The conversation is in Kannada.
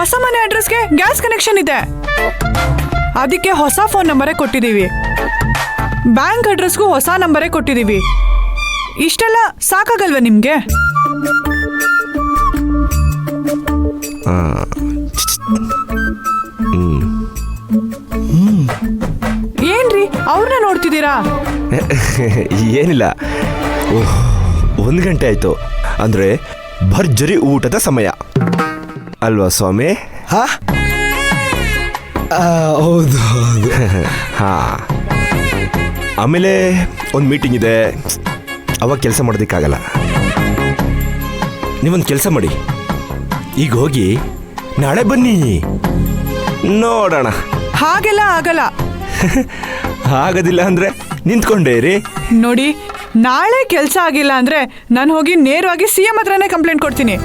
ಹೊಸ ಮನೆ ಅಡ್ರೆಸ್ಗೆ ಗ್ಯಾಸ್ ಕನೆಕ್ಷನ್ ಇದೆ, ಅದಕ್ಕೆ ಹೊಸ ಫೋನ್ ನಂಬರೇ ಕೊಟ್ಟಿದ್ದೀವಿ. ಬ್ಯಾಂಕ್ ಅಡ್ರೆಸ್ಗೂ ಹೊಸ ನಂಬರೇ ಕೊಟ್ಟಿದ್ದೀವಿ. ಇಷ್ಟೆಲ್ಲ ಸಾಕಾಗಲ್ವ ನಿಮ್ಗೆ? ಏನ್ರಿ ಅವ್ರನ್ನ ನೋಡ್ತಿದ್ದೀರಾ? ಏನಿಲ್ಲ, 1 ಗಂಟೆ ಆಯ್ತು. ಅಂದ್ರೆ ಭರ್ಜರಿ ಊಟದ ಸಮಯ ಅಲ್ವಾ ಸ್ವಾಮಿ? ಹೌದು ಹೌದು. ಹಾ, ಆಮೇಲೆ ಒಂದು ಮೀಟಿಂಗ್ ಇದೆ, ಅವಾಗ ಕೆಲಸ ಮಾಡೋದಕ್ಕಾಗಲ್ಲ. ನೀವೊಂದು ಕೆಲಸ ಮಾಡಿ, ಈಗ ಹೋಗಿ ನಾಳೆ ಬನ್ನಿ, ನೋಡೋಣ. ಹಾಗೆಲ್ಲ ಆಗಲ್ಲ. ಆಗೋದಿಲ್ಲ ಅಂದ್ರೆ ನಿಂತ್ಕೊಂಡೇ ರೀ. ನೋಡಿ, ನಾಳೆ ಕೆಲಸ ಆಗಿಲ್ಲ ಅಂದ್ರೆ ನಾನು ಹೋಗಿ ನೇರವಾಗಿ CM ಹತ್ರನೇ ಕಂಪ್ಲೇಂಟ್ ಕೊಡ್ತೀನಿ.